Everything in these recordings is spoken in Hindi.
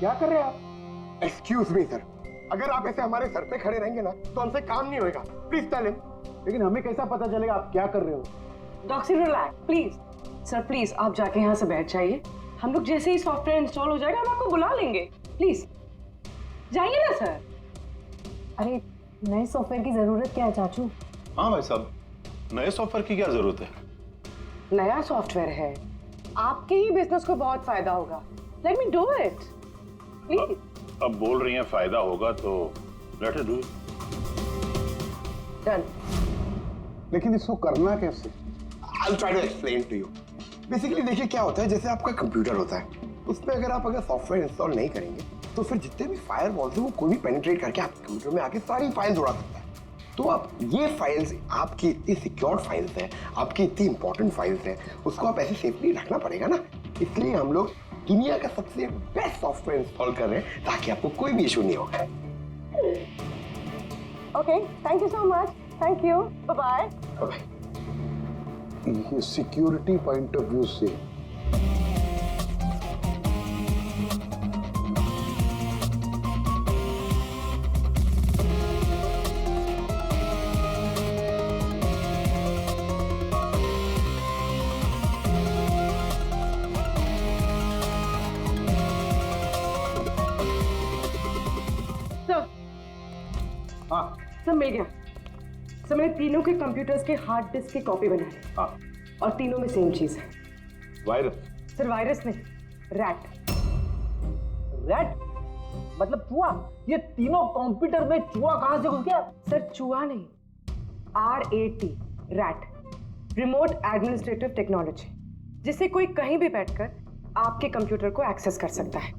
क्या कर रहे हैं आप? एक्सक्यूज मी सर, अगर आप ऐसे हमारे सर पे खड़े रहेंगे ना तो हमसे काम नहीं होगा। Please tell him. लेकिन हमें कैसा पता चलेगा आप क्या कर रहे हो? Doctor relax please. Sir please आप जाके यहाँ से बैठ जाइए। हम लोग जैसे ही सॉफ्टवेयर इंस्टॉल हो जाएगा हम आपको बुला लेंगे। प्लीज जाइए ना सर। अरे नए सॉफ्टवेयर की जरूरत क्या है चाचू? हाँ भाई साहब, नए सॉफ्टवेयर की क्या जरूरत है? नया सॉफ्टवेयर है, आपके ही बिजनेस को बहुत फायदा होगा। Let me do it please. अब बोल रही हैं फायदा होगा तो let us do it. Done. लेकिन इसको करना कैसे? I'll try to explain to you. Basically देखिए क्या होता है, जैसे आपका कंप्यूटर होता है, उस पर अगर सॉफ्टवेयर इंस्टॉल नहीं करेंगे तो फिर जितने भी फायरवॉल्स हैं वो कोई भी पेनिट्रेट करके आपके कंप्यूटर में आके सारी फाइल्स उड़ा सकता है। तो आप ये फाइल्स, आपकी इतनी सिक्योर्ड फाइल्स हैं, आपकी इतनी इंपॉर्टेंट फाइल्स हैं, उसको आप ऐसे सेफली रखना पड़ेगा ना। इसलिए हम लोग दुनिया का सबसे बेस्ट सॉफ्टवेयर इंस्टॉल कर रहे हैं ताकि आपको कोई भी इशू नहीं होगा। Okay, thank you so much. Thank you, bye bye. Bye. ये सिक्योरिटी पॉइंट ऑफ व्यू से सब मिल गया। सब मैंने तीनों के कंप्यूटर्स के हार्ड डिस्क की कॉपी बनाई। हाँ। और तीनों में सेम चीज है। वायरस? सर वायरस नहीं, रैट। रैट मतलब चूहा? ये तीनों कंप्यूटर में चूहा कहां से घुस गया? सर चूहा नहीं, RAT, rat, remote administrative technology, जिससे कोई कहीं भी बैठकर आपके कंप्यूटर को एक्सेस कर सकता है।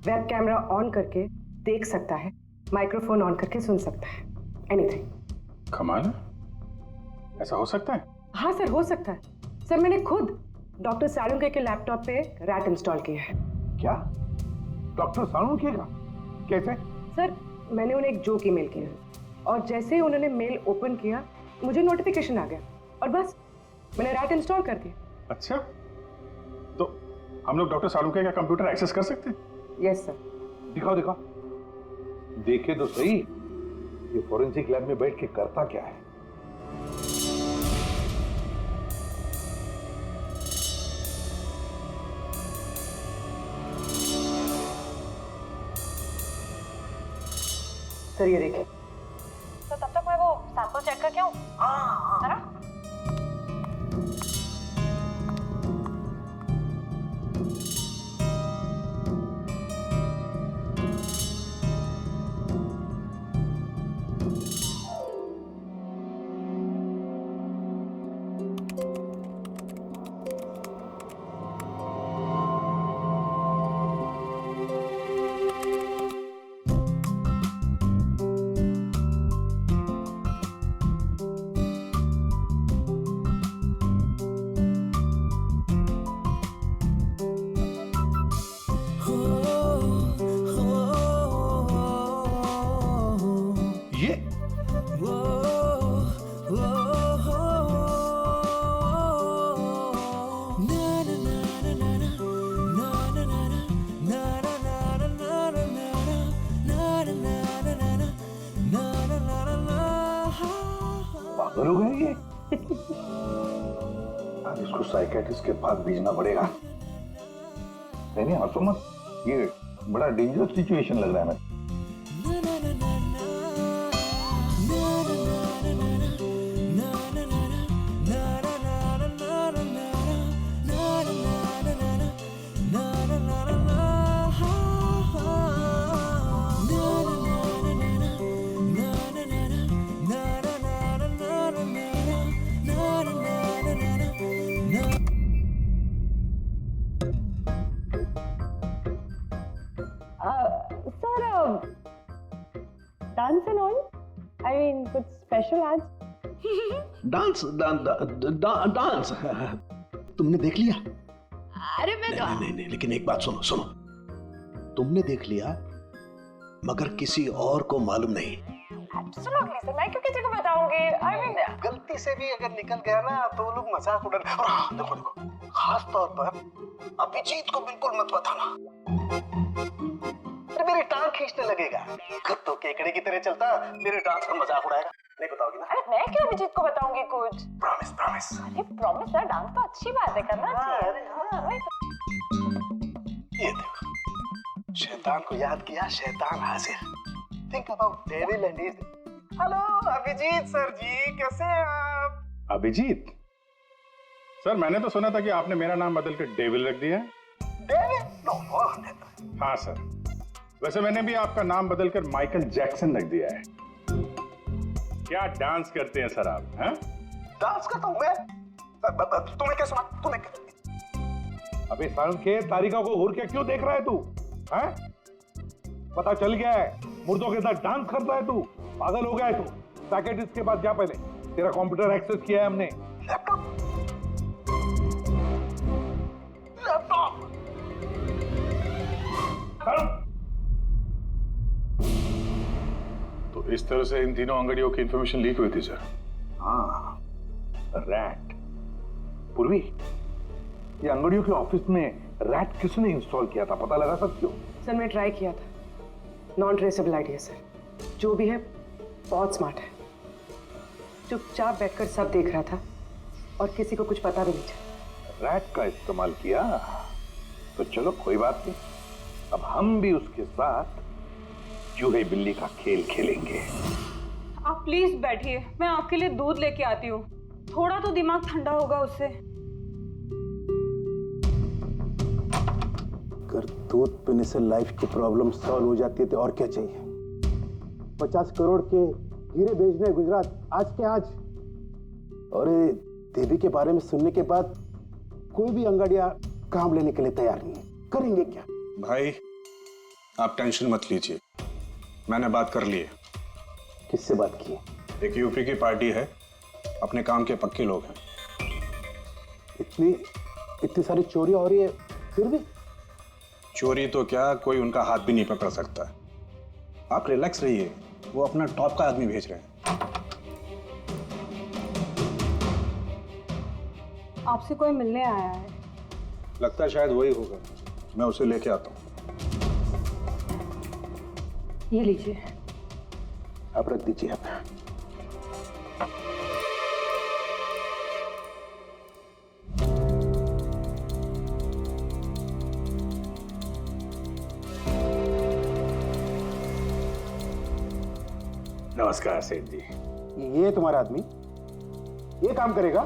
वेब कैमरा ऑन करके देख सकता है, माइक्रोफोन ऑन करके सुन सकता है, एनीथिंग। कमाल है, ऐसा हो सकता है? हाँ सर, हो सकता है। सर मैंने खुद डॉक्टर सालुंके के लैपटॉप पे रैट इंस्टॉल किया है। क्या? डॉक्टर सालुंके का? कैसे? सर मैंने उन्हें एक जोक ईमेल किया और जैसे ही उन्होंने मेल ओपन किया मुझे नोटिफिकेशन आ गया और बस मैंने रैट इंस्टॉल कर दिया। अच्छा, तो हम लोग डॉक्टर सालुंके का कंप्यूटर एक्सेस कर सकते हैं? Yes sir. दिखाओ दिखाओ, देखे तो सही ये फोरेंसिक लैब में बैठ के करता क्या है। सर ये देखिए। तो तब तक मैं वो सैंपल चेक करके आऊं? हाँ हाँ। पागल हो गए ये? अब इसको साइकेट्रिस्ट के पास भेजना पड़ेगा। नहीं हंसो मत, ये बड़ा डेंजरस सिचुएशन लग रहा है मुझे। Sir dance and all, I mean कुछ स्पेशल आज? डांस डांस तुमने देख लिया? अरे मैं तो नहीं, लेकिन एक बात सुनो सुनो, तुमने देख लिया मगर किसी और को मालूम नहीं। एब्सोल्युटली सर, मैं क्यों किसी को बताऊंगी? आई मीन गलती से भी अगर निकल गया ना तो वो लोग मजाक उड़ा। देखो देखो, खास तौर पर अभिजीत को बिल्कुल मत बताना। अरे मेरी टांग खींचने लगेगा, कुत्तों केकड़े की तरह चलता मेरे डांस का मजाक उड़ाएगा। नहीं बताओगी ना? अरे मैं क्यों अभिजीत को बताऊंगी कुछ? Promise promise. अरे प्रॉमिस यार, डांस तो अच्छी बात है, करना चाहिए। ये देखो, शैतान को याद किया, शैतान हाजिर। Think about devil and his. Hello Abhijit sir ji, कैसे हैं आप? अभिजीत सर, मैंने तो सुना था कि आपने मेरा नाम बदल कर डेविल रख दिया है। डेविल? नो। हाँ सर, वैसे मैंने भी आपका नाम बदलकर माइकल जैक्सन रख दिया है। क्या डांस करते हैं सर आप? हैं? डांस करता हूँ मैं? तुम्हें क्या सुना? तुम्हें अबे सारण के तारिका को घूर के क्यों देख रहा है तू? हैं? पता चल गया है मुर्दों के साथ डांस करता है तू। पागल हो गया है तू। साइकियाट्रिस्ट के पास जा पहले। तेरा कंप्यूटर एक्सेस किया है हमने। लैपटॉप? लैपटॉप? तो इस तरह से इन तीनों अंगड़ियों की इंफॉर्मेशन लीक हुई थी सर। हाँ, रैट। पूर्वी, ये अंगड़ियों के ऑफिस में रैट किसने इंस्टॉल किया था, पता लगा सकते हो? सर मैं ट्राई किया था, नॉन ट्रेसेबल आइडिया सर। जो भी है बहुत स्मार्ट है, चुपचाप बैठकर सब देख रहा था और किसी को कुछ पता भी नहीं चला। रैट का इस्तेमाल किया तो चलो कोई बात नहीं, अब हम भी उसके साथ चूहे बिल्ली का खेल खेलेंगे। आप प्लीज बैठिए, मैं आपके लिए दूध लेके आती हूँ, थोड़ा तो दिमाग ठंडा होगा उससे। अगर दूध पीने से लाइफ की प्रॉब्लम सॉल्व हो जाती है तो और क्या चाहिए? 50 करोड़ के हीरे भेजने गुजरात आज के आज। और ये देवी के बारे में सुनने के बाद कोई भी अंगड़िया काम लेने के लिए तैयार नहीं है। करेंगे क्या? भाई आप टेंशन मत लीजिए, मैंने बात कर ली है। किससे बात की? एक यूपी की पार्टी है, अपने काम के पक्के लोग हैं। इतनी सारी चोरियां हो रही है फिर भी? चोरी तो क्या, कोई उनका हाथ भी नहीं पकड़ सकता। आप रिलैक्स रहिए, वो अपना टॉप का आदमी भेज रहे हैं। आपसे कोई मिलने आया है। लगता है शायद वही होगा, मैं उसे लेके आता हूँ। ये लीजिए। आप रख दीजिए। आप नमस्कार सेठ जी। ये तुम्हारा आदमी ये काम करेगा?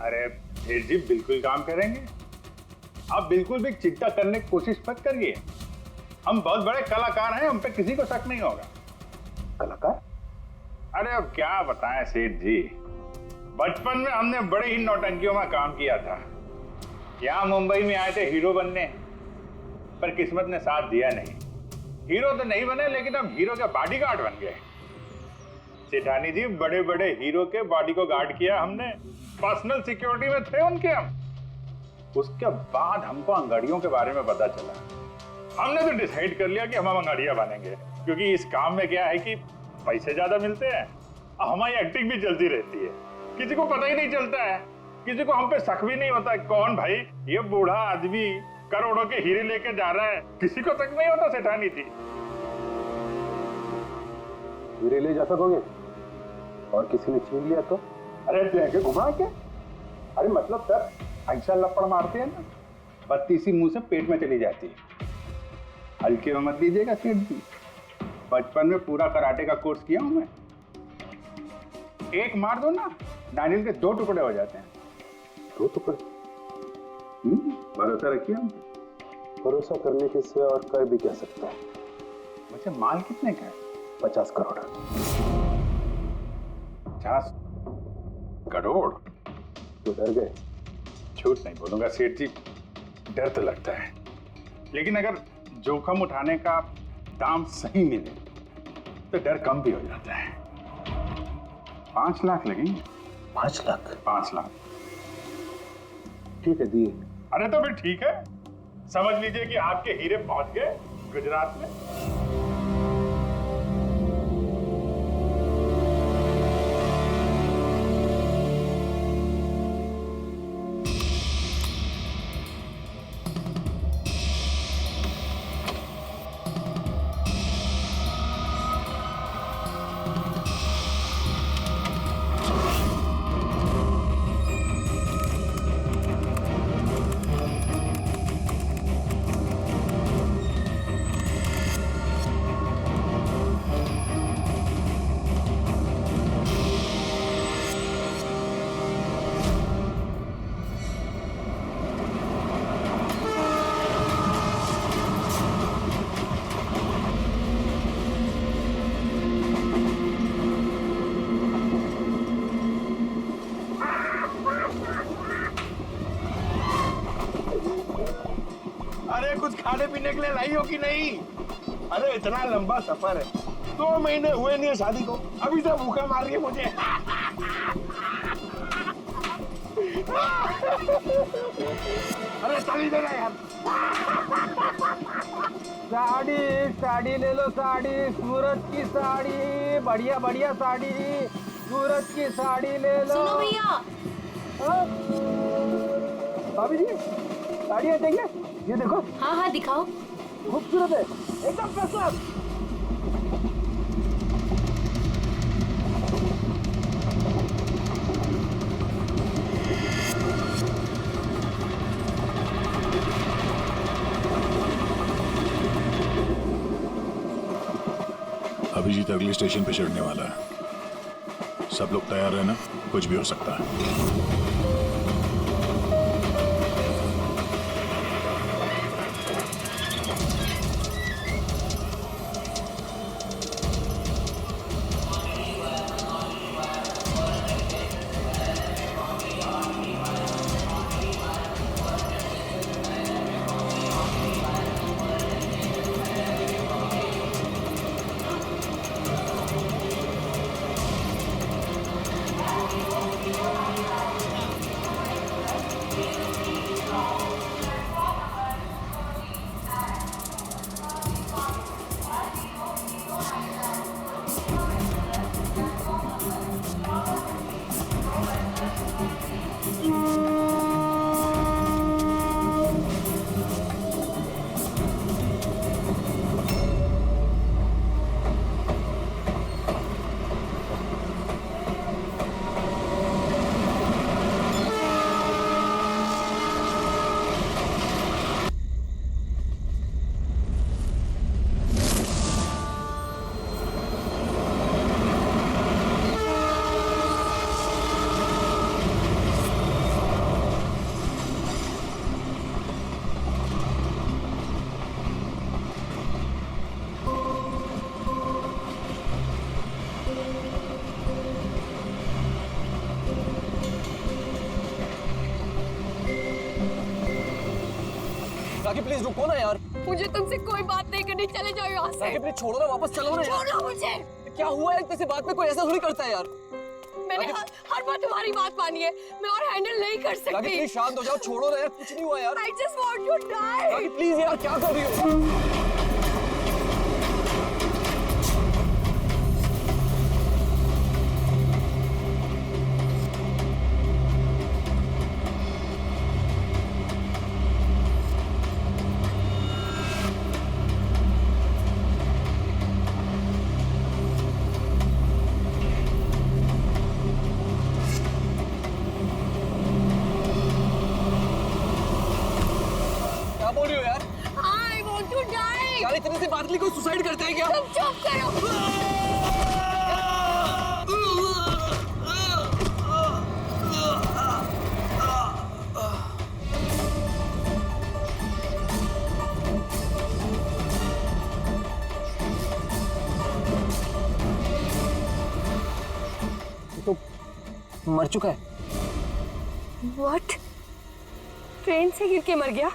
अरे सेठ जी बिल्कुल काम करेंगे, आप बिल्कुल भी चिंता करने की कोशिश मत करिए। हम बहुत बड़े कलाकार हैं, हम पे किसी को शक नहीं होगा। कलाकार? अरे अब क्या बताएं सेठ जी, बचपन में हमने बड़े ही नौटंकियों में काम किया था। यहाँ मुंबई में आए थे हीरो बनने, पर किस्मत ने साथ दिया नहीं। हीरो तो नहीं बने, लेकिन हम हीरो के बॉडीगार्ड बन गए। सेठानी जी, बड़े बड़े हीरो के बॉडी को गार्ड किया हमने, पर्सनल सिक्योरिटी में थे उनके हम। उसके बाद हमको अंगड़ियों के बारे में पता चला, हमने तो डिसाइड कर लिया कि हम अंगड़िया बनेंगे, क्योंकि इस काम में क्या है कि पैसे ज्यादा मिलते हैं और हमारी एक्टिंग भी चलती रहती है। किसी को पता ही नहीं चलता है, किसी को हम पे शक भी नहीं होता। कौन भाई ये बूढ़ा आदमी करोड़ों के हीरे लेके जा रहा है, किसी को तक नहीं होता सेठानी थी। हीरे ले जा सकोगे और किसी ने छीन लिया तो? अरे लेके घुमा क्या? अरे मतलब सर ऐसा लपड़ मारते हैं ना, बत्ती सी मुंह से पेट में चली जाती है। हल्के में मत लीजिएगा सेठ जी, बचपन में पूरा कराटे का कोर्स किया हूं मैं। एक मार दो ना, नारियल के 2 टुकड़े हो जाते हैं। 2 टुकड़े? भरोसा रखिए हम। भरोसा करने के सिवा और कर भी क्या सकता है? वैसे माल कितने का है? 50 करोड़। 50 करोड़? तो डर गए? झूठ नहीं बोलूंगा सेठ जी, डर तो लगता है, लेकिन अगर जोखम उठाने का दाम सही मिले तो डर कम भी हो जाता है। 5 लाख लगेंगे। 5 लाख? 5 लाख। ठीक है, दिए। अरे तो फिर ठीक है, समझ लीजिए कि आपके हीरे पहुंच गए गुजरात में। खाने पीने के लिए लाई हो कि नहीं? अरे इतना लंबा सफर है, 2 महीने हुए नहीं है शादी को, अभी से भूखा मार रही है मुझे। अरे साड़ी देना यार। साड़ी साड़ी ले लो, साड़ी सूरज की साड़ी, बढ़िया बढ़िया साड़ी, सूरज की साड़ी ले लो। सुनो भैया, हाँ? भाभी जी साड़ी देंगे, ये देखो। हाँ हाँ दिखाओ। खूबसूरत है, एकदम फर्स्ट क्लास। अभिजीत अगले स्टेशन पे चढ़ने वाला है, सब लोग तैयार रहना, कुछ भी हो सकता है। राखी प्लीज रुको ना यार। मुझे तुमसे कोई बात नहीं करनी, चले जाओ यहाँ से। राखी प्लीज छोड़ो ना, वापस चलो ना यार। छोड़ो मुझे। क्या हुआ है, किसी बात पे कोई ऐसा थोड़ी करता है यार। मैंने हर बार तुम्हारी बात मानी है, मैं और हैंडल नहीं कर सकती। राखी प्लीज शांत हो जाओ, छोड़ो ना यार, कुछ नहीं हुआ यार। I just want to die। Rakhi please यार, क्या कर रही हो? बोल रही हो यार? I want to die। यार इतने से बात के लिए कोई सुसाइड करता है क्या? तुम चुप करो। तो मर चुका है। What? ट्रेन से गिर के मर गया?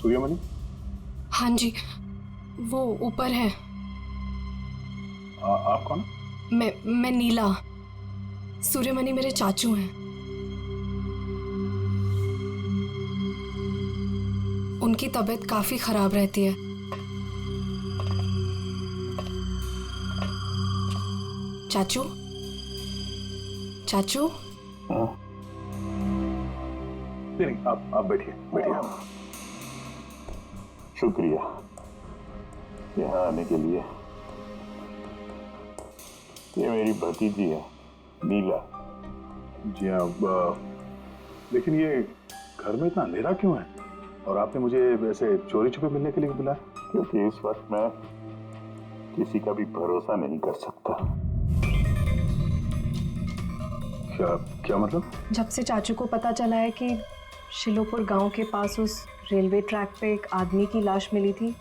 सूर्यमणि? हाँ जी, वो ऊपर है। आप कौन? मैं नीला। सूर्यमणि मेरे चाचू हैं। उनकी तबीयत काफी खराब रहती है। चाचू, चाचू। नहीं, आप बैठिए बैठिए। शुक्रिया यहाँ आने के लिए। ये मेरी भतीजी है नीला। जी हाँ, लेकिन ये घर में इतना अंधेरा क्यों है? और आपने मुझे वैसे चोरी छुपे मिलने के लिए बुलाया? क्योंकि इस वक्त मैं किसी का भी भरोसा नहीं कर सकता। क्या मतलब? जब से चाचू को पता चला है कि शिलोपुर गांव के पास उस रेलवे ट्रैक पे एक आदमी की लाश मिली थी,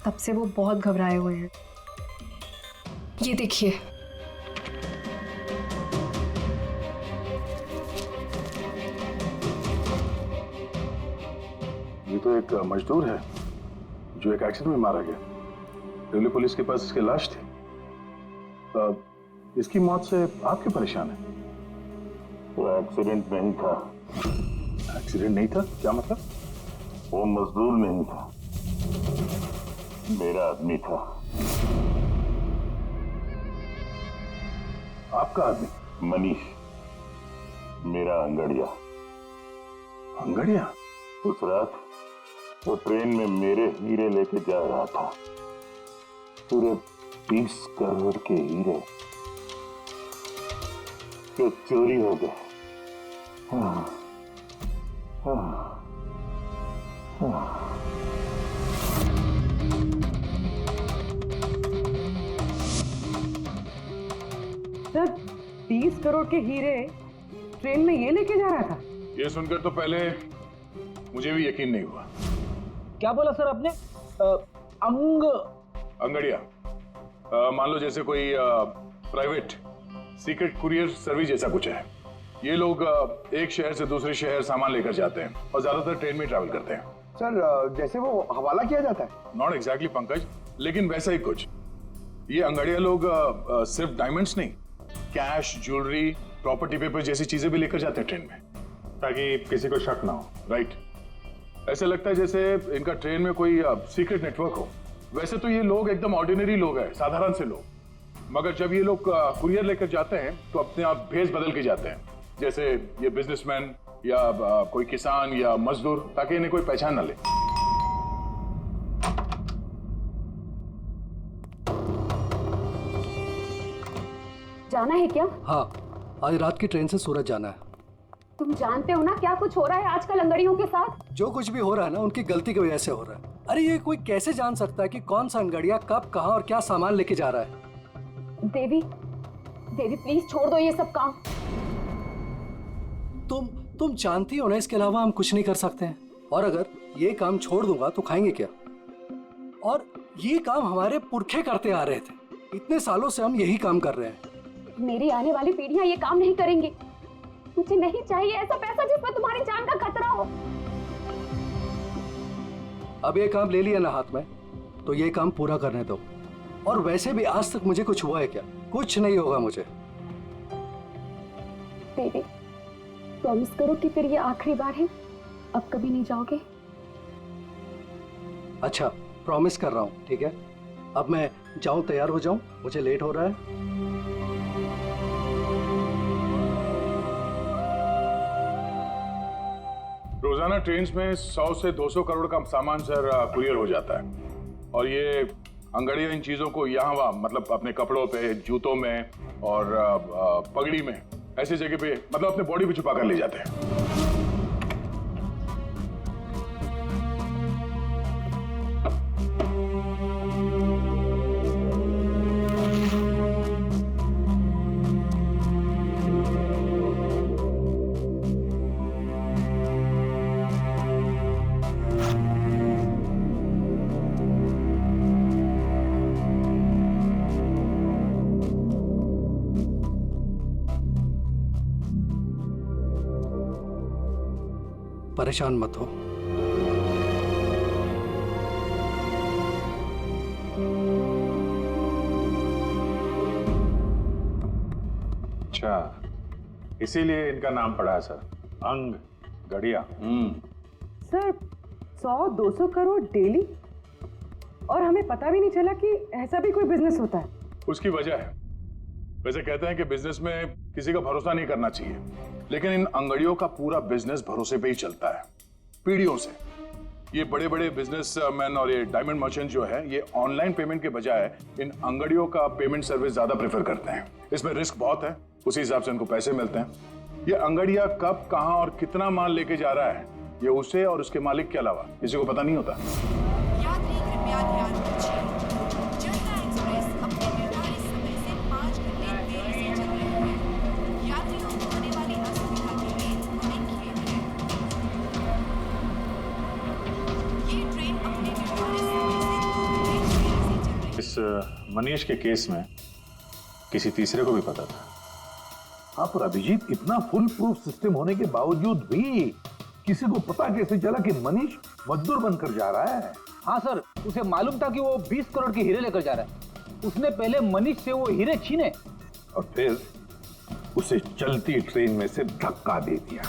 तब से वो बहुत घबराए हुए हैं। ये देखिए, ये तो एक मजदूर है जो एक एक्सीडेंट में मारा गया। रेलवे पुलिस के पास इसकी लाश थी। इसकी मौत से आप क्यों परेशान हैं? वो एक्सीडेंट नहीं था। एक्सीडेंट नहीं था? क्या मतलब? वो मजदूर नहीं था, मेरा आदमी था। आपका आदमी? मनीष, मेरा अंगड़िया। अंगड़िया? उस रात वो ट्रेन में मेरे हीरे लेके जा रहा था, पूरे 20 करोड़ के हीरे जो चोरी हो गए। सर, 20 करोड़ के हीरे ट्रेन में ये लेके जा रहा था? ये सुनकर तो पहले मुझे भी यकीन नहीं हुआ। क्या बोला सर आपने? अंगड़िया मान लो जैसे कोई प्राइवेट सीक्रेट कुरियर सर्विस जैसा कुछ है। ये लोग एक शहर से दूसरे शहर सामान लेकर जाते हैं और ज्यादातर ट्रेन में ट्रैवल करते हैं। सर जैसे वो हवाला किया जाता है? नॉट एग्जैक्टली पंकज, लेकिन वैसा ही कुछ। ये अंगड़िया लोग सिर्फ डायमंड्स नहीं, कैश, ज्वेलरी, प्रॉपर्टी पेपर जैसी चीजें भी लेकर जाते हैं ट्रेन में, ताकि किसी को शक ना हो। राइट? ऐसा लगता है जैसे इनका ट्रेन में कोई सीक्रेट नेटवर्क हो। वैसे तो ये लोग एकदम ऑर्डिनरी लोग हैं, साधारण से लोग, मगर जब ये लोग कुरियर लेकर जाते हैं तो अपने आप भेष बदल के जाते हैं, जैसे ये बिजनेसमैन या कोई किसान या मजदूर, ताकि इन्हें कोई पहचान ना ले। जाना है क्या? हाँ, आज रात की ट्रेन से सूरत जाना है। तुम जानते हो ना क्या कुछ हो रहा है आजकल अंगड़ियों के साथ? जो कुछ भी हो रहा है ना, उनकी गलती की वजह से हो रहा है। अरे ये कोई कैसे जान सकता है कि कौन सा अंगड़िया कब, कहाँ और क्या सामान लेके जा रहा है? देवी, देवी प्लीज छोड़ दो ये सब काम। तुम जानती हो ना, इसके अलावा हम कुछ नहीं कर सकते हैं। और अगर ये काम छोड़ दूंगा तो खाएंगे क्या? और ये काम हमारे पुरखे करते आ रहे थे, इतने सालों से हम यही काम कर रहे हैं। मेरी आने वाली पीढ़ियां ये काम नहीं करेंगी। मुझे नहीं चाहिए ऐसा पैसा जिसमें तुम्हारी जान का खतरा हो। अब ये काम ले लिया ना हाथ में, तो ये काम पूरा करने दो। और वैसे भी आज तक मुझे कुछ हुआ है क्या? कुछ नहीं होगा मुझे। देवी, प्रॉमिस करो कि फिर ये आखिरी बार है, अब कभी नहीं जाओगे। अच्छा, प्रॉमिस कर रहा हूँ, ठीक है? अब मैं जाऊं, तैयार हो जाऊं, मुझे लेट हो रहा है। रोजाना ट्रेन में 100 से 200 करोड़ का सामान सर कुरियर हो जाता है। और ये अंगड़िया इन चीजों को यहाँ वहाँ, मतलब अपने कपड़ों पे, जूतों में और पगड़ी में, ऐसी जगह पे, मतलब अपने बॉडी पे छुपा कर ले जाते हैं। परेशान मत हो। अच्छा, इसीलिए इनका नाम पड़ा है सर, अंग गड़िया। सर, 100-200 करोड़ डेली, और हमें पता भी नहीं चला कि ऐसा भी कोई बिजनेस होता है। उसकी वजह है। वैसे कहते हैं कि बिजनेस में किसी का भरोसा नहीं करना चाहिए, लेकिन इन अंगड़ियों का पूरा बिजनेस भरोसे पे ही चलता है, पीढ़ियों से। ये बड़े बड़े बिजनेसमैन और ये डायमंड मर्चेंट जो है, ये ऑनलाइन पेमेंट के बजाय इन अंगड़ियों का पेमेंट सर्विस ज्यादा प्रेफर करते हैं। इसमें रिस्क बहुत है, उसी हिसाब से इनको पैसे मिलते हैं। ये अंगड़िया कब, कहां और कितना माल लेके जा रहा है, ये उसे और उसके मालिक के अलावा किसी को पता नहीं होता। यात्री कृपया ध्यान दीजिए, जनता एक्सप्रेस अपने निर्धारित समय से 5 घंटे देरी से चल रही है। यात्रियों को होने वाली असुविधा के लिए हमें खेद है। ये ट्रेन अपने निर्धारित समय से 2 घंटे देरी से चल रही है। इस मनीष के केस में किसी तीसरे को भी पता था। हाँ, पर अभिजीत, इतना फुल प्रूफ सिस्टम होने के बावजूद भी किसी को पता कैसे चला कि मनीष मजदूर बनकर जा रहा है? हाँ सर, उसे मालूम था कि वो 20 करोड़ के हीरे लेकर जा रहा है। उसने पहले मनीष से वो हीरे छीने और फिर उसे चलती ट्रेन में से धक्का दे दिया।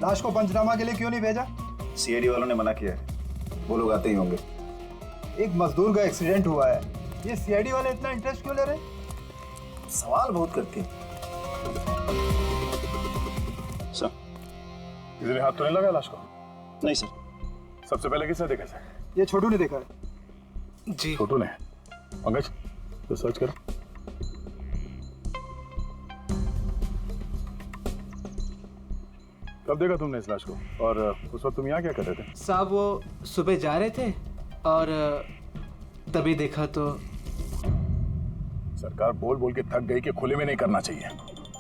लाश को पंचनामा के लिए क्यों नहीं भेजा? सीआईडी वालों ने मना किया है, वो लोग आते ही होंगे। एक मजदूर का एक्सीडेंट हुआ है, ये सीआईडी वाले इतना इंटरेस्ट क्यों ले रहे? सवाल बहुत करते हैं। सर, किसी ने हाथ तो नहीं लगाया लाश को? नहीं सर। सबसे पहले किसने देखा सर? ये छोटू ने देखा है। जी छोटू ने। पंकज, तो सर्च करो। कब देखा तुमने इस लाश को, और उस वक्त तुम यहाँ क्या कर रहे थे? साहब वो सुबह जा रहे थे और तभी देखा तो। सरकार बोल बोल के थक गई कि खुले में नहीं करना चाहिए,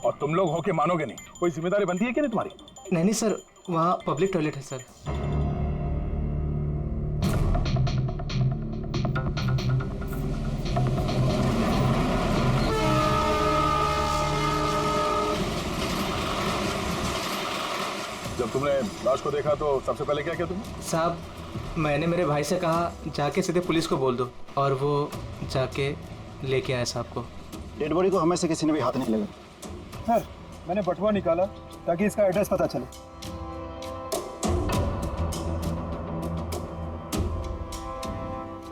और तुम लोग हो के मानोगे नहीं। कोई जिम्मेदारी बनती है कि नहीं तुम्हारी? नहीं सर, वहाँ पब्लिक टॉयलेट है सर। जब तुमने लाश को देखा तो सबसे पहले क्या किया तुमने? साहब, मैंने मेरे भाई से कहा जाके सीधे पुलिस को बोल दो, और वो जाके लेके आया साहब को। डेड बॉडी को हमें से किसी ने भी हाथ नहीं लगा। सर, मैंने बटुआ निकाला ताकि इसका एड्रेस पता चले।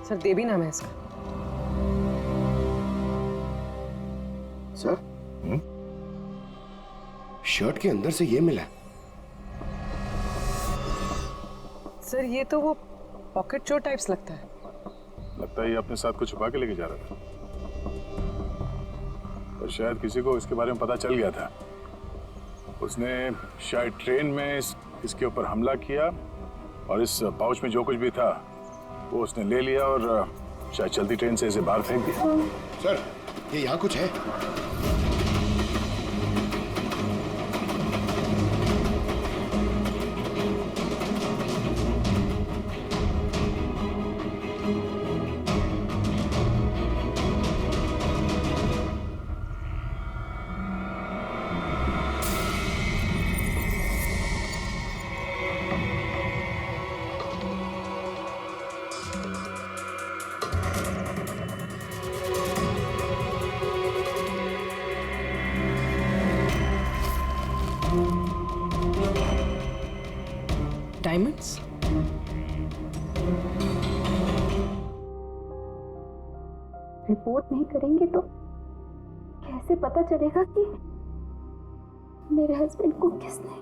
सर, देवी नाम है इसका। सर, शर्ट के अंदर से ये मिला। सर, ये तो वो पॉकेट चोर टाइप्स लगता है। लगता है ये अपने साथ कुछ छुपा के लेके जा रहा था, और शायद किसी को इसके बारे में पता चल गया था। उसने शायद ट्रेन में इसके ऊपर हमला किया, और इस पाउच में जो कुछ भी था वो उसने ले लिया और शायद चलती ट्रेन से इसे बाहर फेंक दिया। सर, ये यहाँ कुछ है। रिपोर्ट नहीं करेंगे तो कैसे पता चलेगा कि मेरे हस्बैंड को किसने?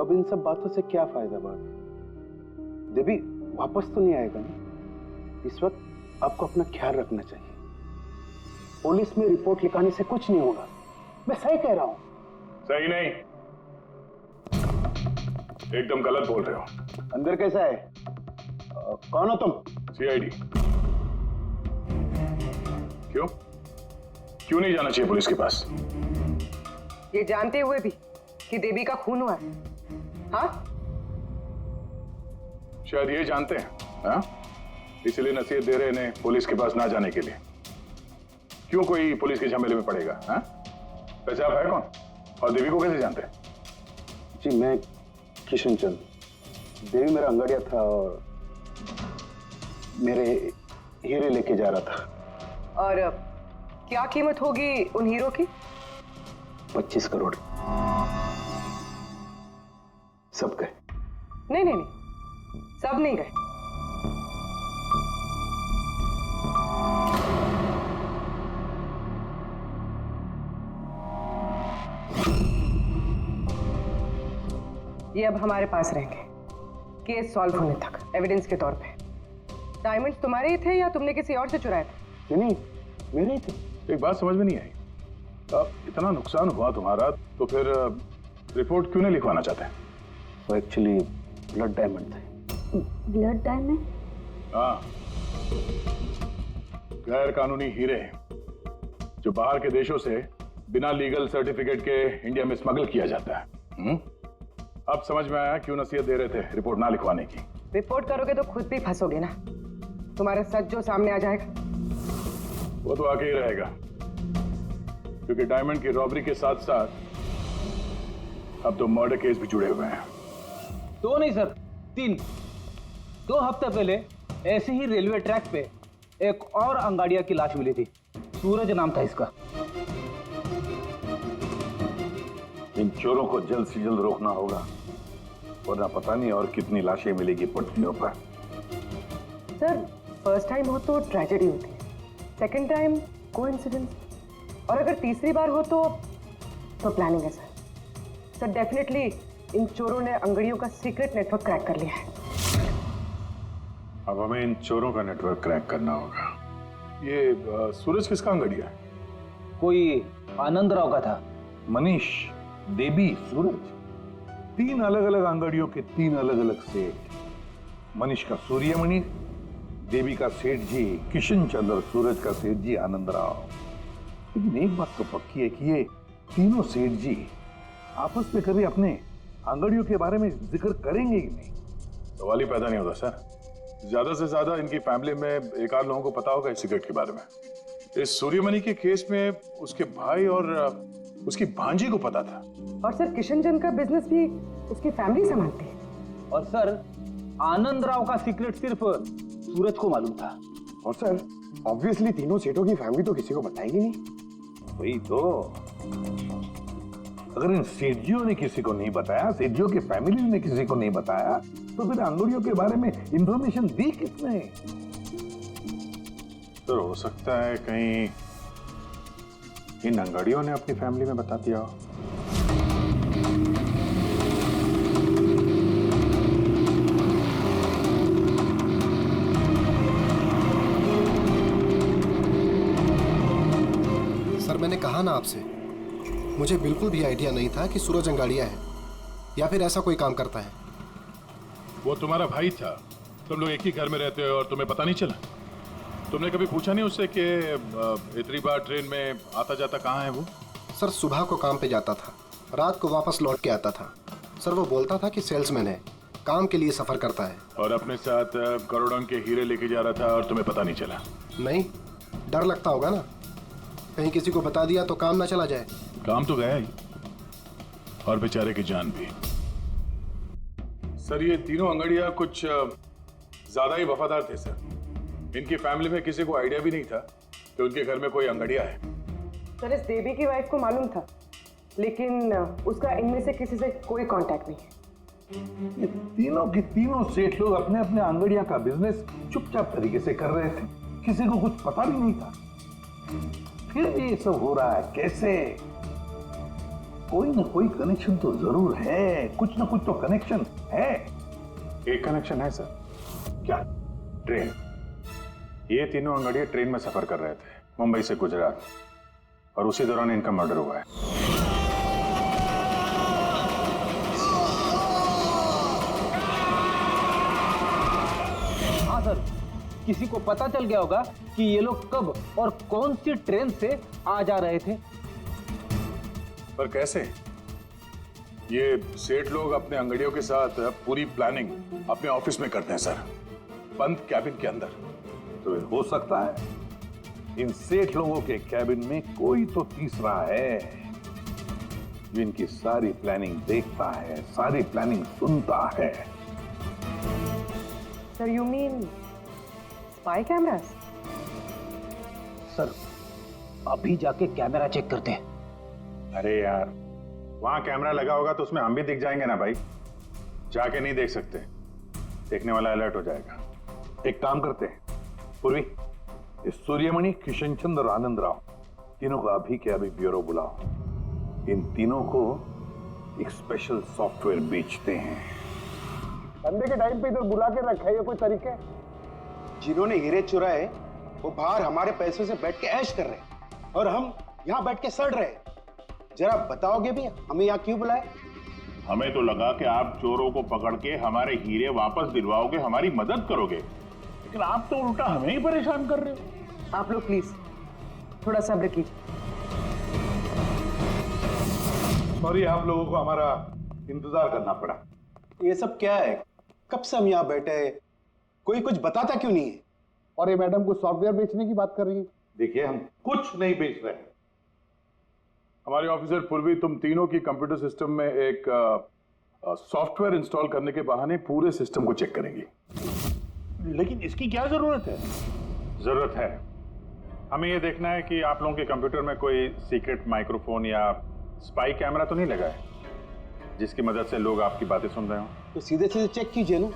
अब इन सब बातों से क्या फायदा भाभी? देवी वापस तो नहीं आएगा ना? इस वक्त आपको अपना ख्याल रखना चाहिए। पुलिस में रिपोर्ट लिखाने से कुछ नहीं होगा। मैं सही कह रहा हूं। सही नहीं, एकदम गलत बोल रहे हो। अंदर कैसा है? कौन हो तुम? सीआईडी। क्यों क्यों नहीं जाना चाहिए पुलिस के पास? ये जानते हुए भी कि देवी का खून हुआ है, हाँ? शायद ये जानते हैं, हाँ? इसलिए नसीहत दे रहे इन्हें पुलिस के पास ना जाने के लिए। क्यों कोई पुलिस के झमेले में पड़ेगा, हाँ? वैसे आप है कौन और देवी को कैसे जानते हैं? जी मैं किशन चंद। देवी मेरा अंगड़िया था और मेरे हीरे लेके जा रहा था। और क्या कीमत होगी उन हीरो की? 25 करोड़। सब गए? नहीं नहीं नहीं, सब नहीं गए। ये अब हमारे पास रहेंगे केस सॉल्व होने तक, एविडेंस के तौर पे। डायमंड्स तुम्हारे ही थे या तुमने किसी और से चुराए थे? नहीं मेरे ही थे। एक बात समझ में नहीं आई, अब इतना नुकसान हुआ तुम्हारा तो फिर रिपोर्ट क्यों नहीं लिखवाना चाहते? वो एक्चुअली ब्लड डायमंड थे। Blood diamond? हाँ, गैर कानूनी हीरे जो बाहर के देशों से बिना लीगल सर्टिफिकेट के इंडिया में स्मगल किया जाता है। अब समझ में आया क्यों नसीहत दे रहे थे रिपोर्ट ना लिखवाने की। रिपोर्ट करोगे तो खुद भी फंसोगे ना, तुम्हारा सच जो सामने आ जाएगा। वो तो आगे ही रहेगा, क्योंकि डायमंड की रॉबरी के साथ साथ अब तो मर्डर केस भी जुड़े हुए हैं। 2 नहीं सर, 3। 2 हफ्ते पहले ऐसे ही रेलवे ट्रैक पे एक और अंगाड़िया की लाश मिली थी। सूरज नाम था इसका। इन चोरों को जल्द से जल्द रोकना होगा, वरना पता नहीं और कितनी लाशें मिलेगी पटरियों पर। सर, फर्स्ट टाइम हो तो ट्रेजेडी होती है, सेकंड टाइम कोइंसिडेंस, और अगर तीसरी बार हो तो प्लानिंग है सर। सर डेफिनेटली इन चोरों ने अंगड़ियों का सीक्रेट नेटवर्क क्रैक कर लिया है। अब हमें इन चोरों का नेटवर्क क्रैक करना होगा। ये सूरज किसका अंगड़िया है? कोई आनंद राव का था। मनीष, देवी, सूरज, 3 अलग अलग अंगड़ियों के 3 अलग अलग सेठ। मनीष का सूर्यमणि, देवी का सेठ जी किशन चंद्र, सूरज का सेठ जी आनंद राव। लेकिन एक बात तो पक्की है कि ये तीनों सेठ जी आपस में कभी अपने अंगड़ियों के बारे में जिक्र करेंगे ही नहीं। सवाल ही पैदा नहीं होता सर। ज्यादा से ज्यादा इनकी फैमिली में एक आध लोगों को पता होगा इस सिगरेट के बारे में। इस सूर्यमणि के केस में उसके भाई और उसकी भांजी को पता था। और सर किशन चंद का बिजनेस भी उसकी फैमिली संभालती है। और सर आनंद राव का सीक्रेट सिर्फ सूरज को मालूम था। और सर ऑब्वियसली तीनों सेठों की फैमिली तो किसी को बताएगी नहीं। वही तो, अगर इन सेठियों ने किसी को नहीं बताया, सेठियों की फैमिली ने किसी को नहीं बताया, तो फिर अंगड़ियों के बारे में इंफॉर्मेशन दी किसने? तो हो सकता है कहीं इन अंगड़ियों ने अपनी फैमिली में बता दिया हो। सर मैंने कहा ना आपसे, मुझे बिल्कुल भी आइडिया नहीं था कि सूरज अंगाड़िया है या फिर ऐसा कोई काम करता है। वो तुम्हारा भाई था, तुम लोग एक ही घर में रहते हो और तुम्हें पता नहीं चला? तुमने कभी पूछा नहीं उससे कि इतनी बार ट्रेन में आता जाता कहाँ है वो? सर सुबह को काम पे जाता था, रात को वापस लौट के आता था। सर वो बोलता था कि सेल्समैन है, काम के लिए सफर करता है। और अपने साथ करोड़ों के हीरे लेके जा रहा था और तुम्हें पता नहीं चला? नहीं, डर लगता होगा ना, कहीं किसी को बता दिया तो काम ना चला जाए। काम तो गया ही, और बेचारे की जान भी। सर ये तीनों अंगड़िया कुछ ज्यादा ही वफादार थे सर। इनकी फैमिली में किसी को आइडिया भी नहीं था कि उनके घर में कोई अंगड़िया है। सर इस देवी की वाइफ को मालूम था, लेकिन उसका इनमें से किसी से कोई कांटेक्ट नहीं है। ये तीनों के तीनों सेठ लोग अपने अपने अंगड़िया का बिजनेस चुपचाप तरीके से कर रहे थे, किसी को कुछ पता भी नहीं था। फिर ये सब हो रहा है कैसे? कोई ना कोई कनेक्शन तो जरूर है, कुछ ना कुछ तो कनेक्शन है। एक कनेक्शन है सर। क्या? ट्रेन। ये तीनों अंगड़िये ट्रेन में सफर कर रहे थे मुंबई से गुजरात, और उसी दौरान इनका मर्डर हुआ है। हाँ सर, किसी को पता चल गया होगा कि ये लोग कब और कौन सी ट्रेन से आ जा रहे थे? पर कैसे? ये सेठ लोग अपने अंगड़ियों के साथ पूरी प्लानिंग अपने ऑफिस में करते हैं सर, बंद कैबिन के अंदर। तो हो सकता है इन सेठ लोगों के कैबिन में कोई तो तीसरा है जो इनकी सारी प्लानिंग देखता है, सारी प्लानिंग सुनता है। Sir you mean spy cameras? Sir अभी जाके कैमरा चेक करते हैं। अरे यार, वहां कैमरा लगा होगा तो उसमें हम भी दिख जाएंगे ना भाई। जाके नहीं देख सकते, देखने वाला अलर्ट हो जाएगा। एक काम करते हैं पूर्वी, इस सूर्यमणि, किशन चंद्र और आनंद राव तीनों को अभी के अभी ब्यूरो बुलाओ। इन तीनों को एक स्पेशल सॉफ्टवेयर बेचते हैं। संडे के टाइम पे इधर बुला के रखा है, ये कोई तरीके? जिन्होंने हीरे चुराए वो बाहर हमारे पैसों से बैठ के ऐश कर रहे हैं और हम यहाँ बैठ के सड़ रहे हैं। जरा बताओगे भी हमें यहाँ क्यों बुलाए? हमें तो लगा कि आप चोरों को पकड़ के हमारे हीरे वापस दिलवाओगे, हमारी मदद करोगे, लेकिन आप तो उल्टा हमें ही परेशान कर रहे हो। आप लोग प्लीज थोड़ा सब्र कीजिए। सॉरी, आप लोगों को हमारा इंतजार करना पड़ा। ये सब क्या है? कब से हम यहाँ बैठे हैं, कोई कुछ बताता क्यों नहीं है? और ये मैडम को सॉफ्टवेयर बेचने की बात कर रही है। देखिए, हम कुछ नहीं बेच रहे हैं। हमारे ऑफिसर पूर्वी तुम तीनों की कंप्यूटर सिस्टम में एक सॉफ्टवेयर इंस्टॉल करने के बहाने पूरे सिस्टम को चेक करेंगी। लेकिन इसकी क्या जरूरत है? जरूरत है, हमें यह देखना है कि आप लोगों के कंप्यूटर में कोई सीक्रेट माइक्रोफोन या स्पाई कैमरा तो नहीं लगा है जिसकी मदद से लोग आपकी बातें सुन रहे हो। तो सीधे सीधे चेक कीजिए ना,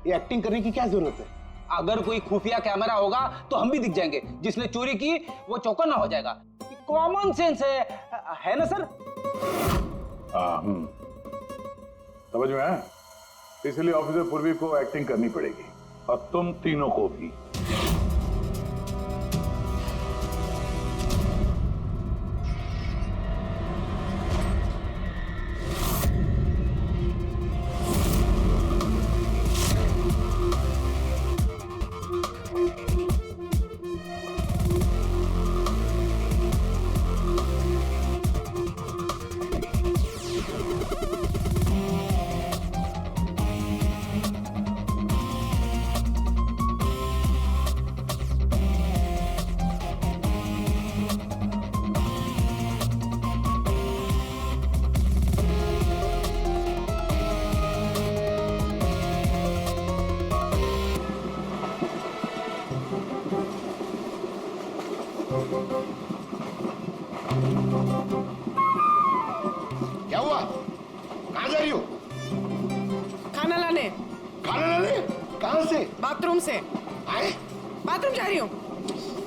ये एक्टिंग करने की क्या जरूरत है? अगर कोई खुफिया कैमरा होगा तो हम भी दिख जाएंगे, जिसने चोरी की वो चौकन्ना हो जाएगा। कॉमन सेंस है ना सर? समझ में आया? इसलिए ऑफिसर पूर्वी को एक्टिंग करनी पड़ेगी, और तुम तीनों को भी। क्या हुआ? कहाँ जा रही हो? खाना लाने। खाना लाने? कहाँ से? बाथरूम से। आए? बाथरूम जा रही हूँ।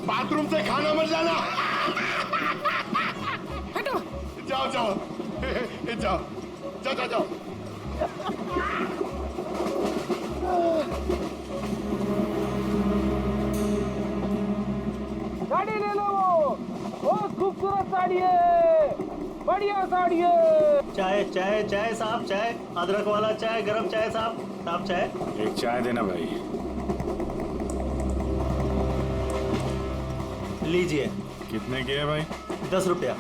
बाथरूम से खाना मत लाना। हटो। जाओ जाओ जाओ जाओ जाओ जाओ। साड़ी ले लो, बहुत खूबसूरत साड़ी है, बढ़िया साड़ी है। चाय चाय चाय साहब, चाय अदरक वाला चाय, गरम चाय साहब, साहब चाय। एक चाय देना भाई। लीजिए। कितने की है भाई? 10 रुपया।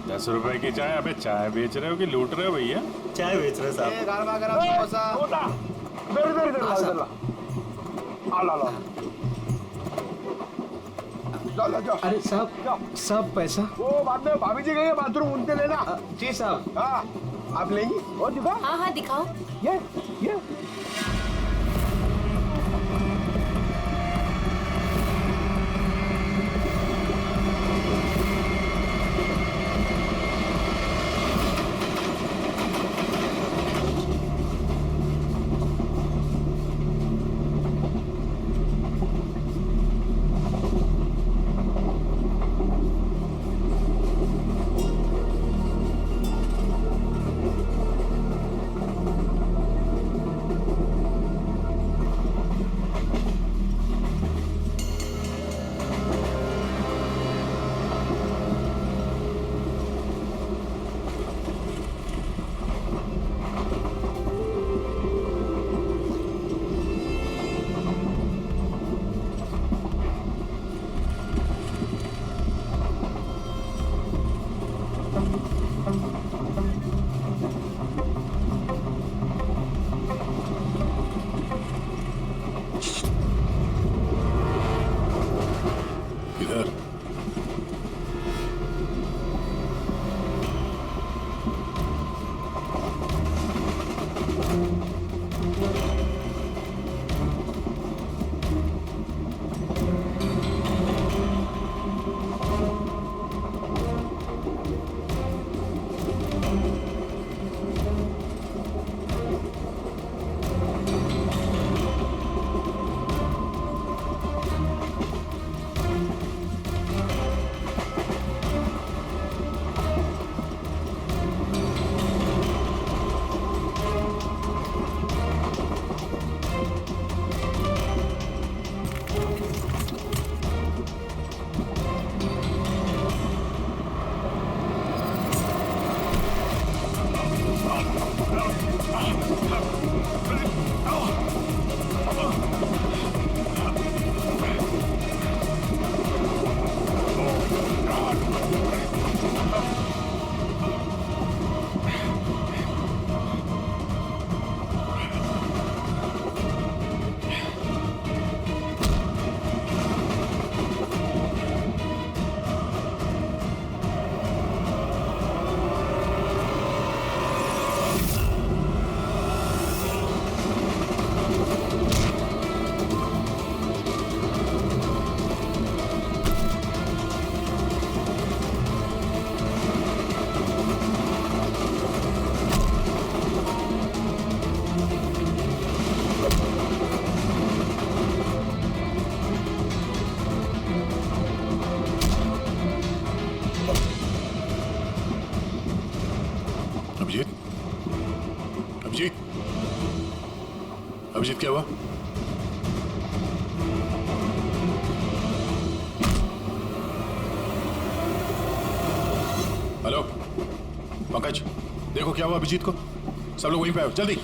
10 रुपए की चाय? अबे चाय बेच रहे हो कि लूट रहे हो भैया? चाय बेच रहे साहब। गरमा गरम समोसा। अरे साहब पैसा। वो बाद में भाभी जी गई है बाथरूम, उनसे लेना। जी साहब। हाँ, आप लेंगी? और दिखाओ। हाँ हाँ दिखाओ। ये शेखर, अभिजीत, अभिजीत, अभिजीत क्या हुआ? हेलो पंकज, देखो क्या हुआ अभिजीत को। सब लोग वहीं पे आओ जल्दी।